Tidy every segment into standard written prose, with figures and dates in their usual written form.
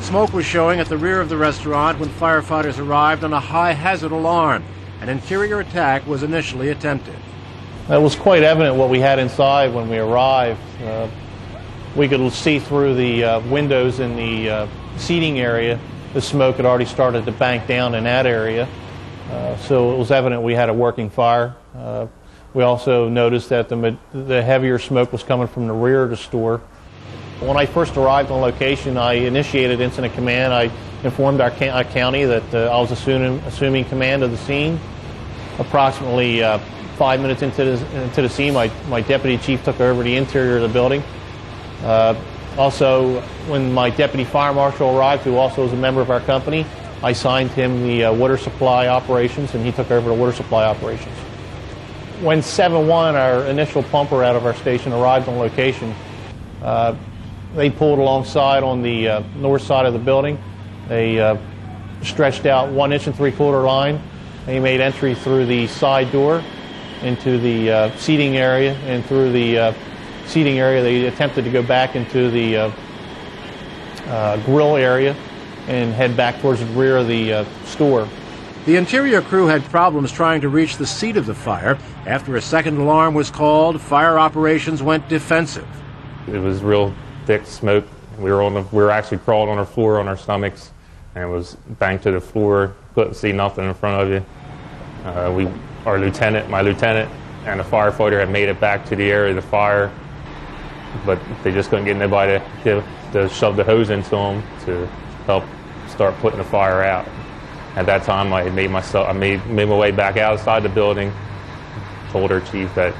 Smoke was showing at the rear of the restaurant when firefighters arrived on a high-hazard alarm. An interior attack was initially attempted. It was quite evident what we had inside when we arrived. We could see through the windows in the seating area. The smoke had already started to bank down in that area. So it was evident we had a working fire. We also noticed that the heavier smoke was coming from the rear of the store. When I first arrived on location, I initiated incident command. I informed our county that I was assuming command of the scene. Approximately 5 minutes into the scene, my deputy chief took over the interior of the building. Also, when my deputy fire marshal arrived, who also is a member of our company, I assigned him the water supply operations, and he took over the water supply operations. When 7-1, our initial pumper out of our station, arrived on location, they pulled alongside on the north side of the building. They stretched out 1 3/4 inch line. They made entry through the side door into the seating area, and through the seating area they attempted to go back into the grill area and head back towards the rear of the store. The interior crew had problems trying to reach the seat of the fire. After a second alarm was called, fire operations went defensive. It was real thick smoke. We were actually crawled on our floor on our stomachs, and it was banged to the floor. Couldn't see nothing in front of you. My lieutenant, and a firefighter had made it back to the area of the fire, but they just couldn't get anybody to shove the hose into them to help start putting the fire out. At that time, I made my way back outside the building. Told our chief that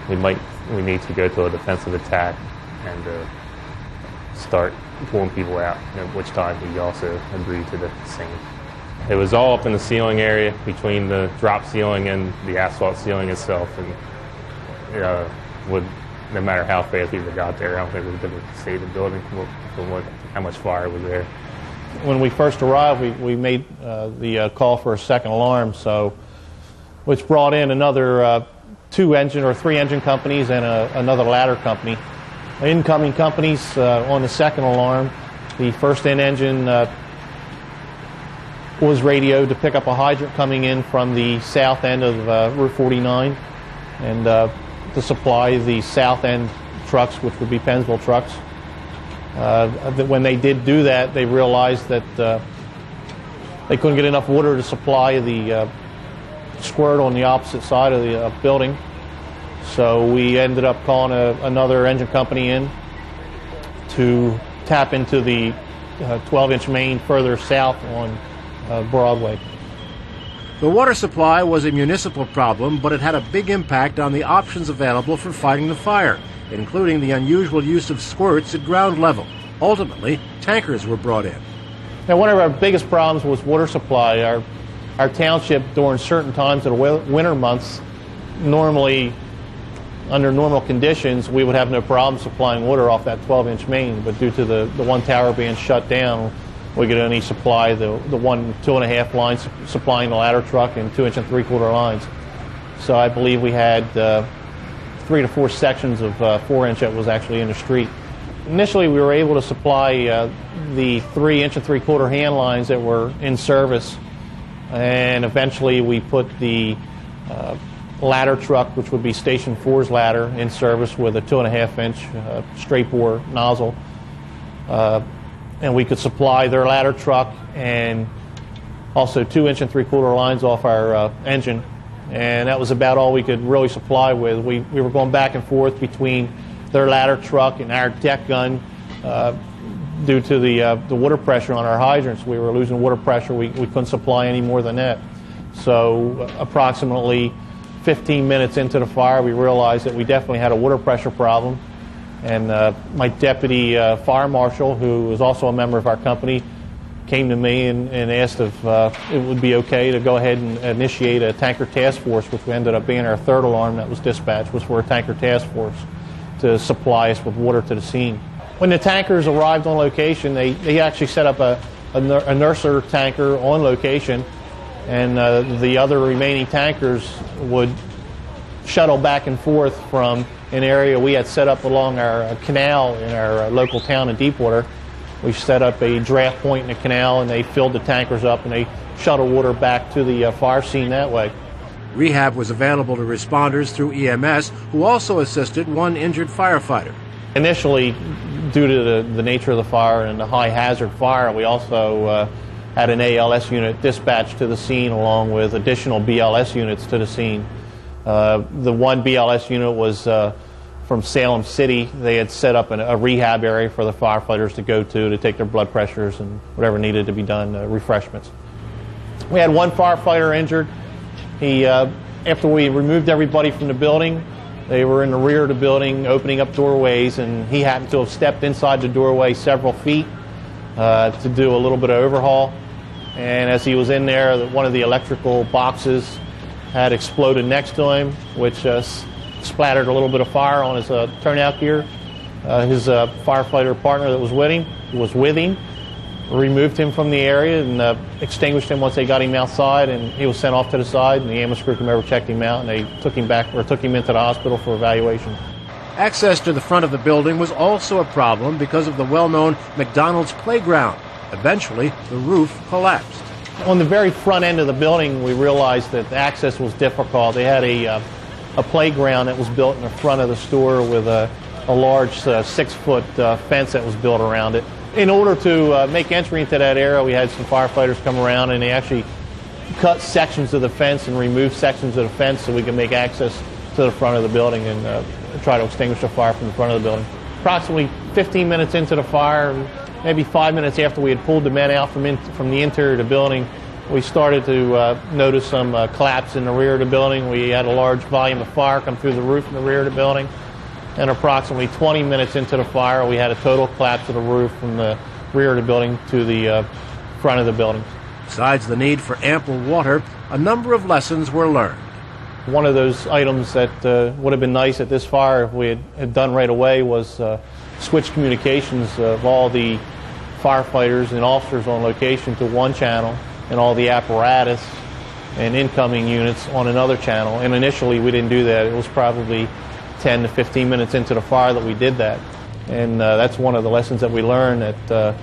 we need to go to a defensive attack and start pulling people out, at which time he also agreed to the same. It was all up in the ceiling area between the drop ceiling and the asphalt ceiling itself, and no matter how fast people got there, I don't think we would have saved the building from how much fire was there. When we first arrived, we made the call for a second alarm, which brought in another 3 engine companies and another ladder company. Incoming companies on the second alarm. The first engine was radioed to pick up a hydrant coming in from the south end of Route 49 and to supply the south end trucks, which would be Pennsville trucks. When they did do that, they realized that they couldn't get enough water to supply the squirt on the opposite side of the building. So we ended up calling another engine company in to tap into the 12-inch main further south on Broadway. The water supply was a municipal problem, but it had a big impact on the options available for fighting the fire, including the unusual use of squirts at ground level. Ultimately, tankers were brought in. Now, one of our biggest problems was water supply. Our township, during certain times of the winter months, normally, under normal conditions, we would have no problem supplying water off that 12-inch main, but due to the one tower being shut down, we could only supply the 1 2.5 lines supplying the ladder truck and 2 3/4 lines. So I believe we had 3 to 4 sections of 4-inch that was actually in the street. Initially, we were able to supply the 3 3/4 hand lines that were in service, and eventually we put the ladder truck, which would be Station 4's ladder, in service with a 2.5-inch straight bore nozzle. And we could supply their ladder truck and also 2 3/4 lines off our engine. And that was about all we could really supply with. We were going back and forth between their ladder truck and our deck gun due to the water pressure on our hydrants. We were losing water pressure. We couldn't supply any more than that. So approximately 15 minutes into the fire, we realized that we definitely had a water pressure problem. And my deputy fire marshal, who was also a member of our company, came to me and asked if it would be okay to go ahead and initiate a tanker task force, which ended up being our third alarm that was dispatched, was for a tanker task force to supply us with water to the scene. When the tankers arrived on location, they actually set up a nurser tanker on location, and the other remaining tankers would shuttle back and forth from an area we had set up along our canal in our local town in Deepwater. We set up a draft point in the canal, and they filled the tankers up, and they shuttled water back to the fire scene that way. Rehab was available to responders through EMS, who also assisted one injured firefighter. Initially, due to the nature of the fire and the high hazard fire, we also had an ALS unit dispatched to the scene along with additional BLS units to the scene. The one BLS unit was from Salem City. They had set up a rehab area for the firefighters to go to take their blood pressures and whatever needed to be done, refreshments. We had one firefighter injured. After we removed everybody from the building, they were in the rear of the building opening up doorways, and he happened to have stepped inside the doorway several feet to do a little bit of overhaul. And as he was in there, one of the electrical boxes had exploded next to him, which splattered a little bit of fire on his turnout gear. His firefighter partner that was with him removed him from the area and extinguished him once they got him outside, and he was sent off to the side, and the ambulance crew came over, checked him out, and they took him into the hospital for evaluation. Access to the front of the building was also a problem because of the well-known McDonald's playground. Eventually, the roof collapsed. On the very front end of the building, we realized that access was difficult. They had a playground that was built in the front of the store with a large 6-foot fence that was built around it. In order to make entry into that area, we had some firefighters come around, and they actually cut sections of the fence and removed sections of the fence so we could make access to the front of the building and try to extinguish the fire from the front of the building. Approximately 15 minutes into the fire, maybe 5 minutes after we had pulled the men out from the interior of the building, we started to notice some collapse in the rear of the building. We had a large volume of fire come through the roof in the rear of the building. And approximately 20 minutes into the fire, we had a total collapse of the roof from the rear of the building to the front of the building. Besides the need for ample water, a number of lessons were learned. One of those items that would have been nice at this fire if we had done right away was switch communications of all the firefighters and officers on location to one channel and all the apparatus and incoming units on another channel. And initially we didn't do that. It was probably 10 to 15 minutes into the fire that we did that. And that's one of the lessons that we learned, that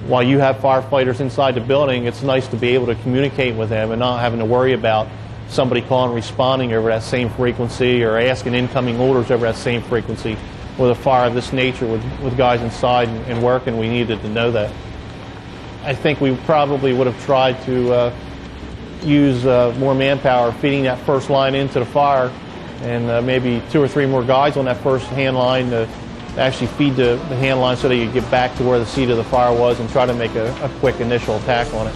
while you have firefighters inside the building, it's nice to be able to communicate with them and not having to worry about somebody calling and responding over that same frequency or asking incoming orders over that same frequency. With a fire of this nature with guys inside and working, we needed to know that. I think we probably would have tried to use more manpower feeding that first line into the fire, and maybe 2 or 3 more guys on that first hand line to actually feed the hand line so that you get back to where the seat of the fire was and try to make a quick initial attack on it.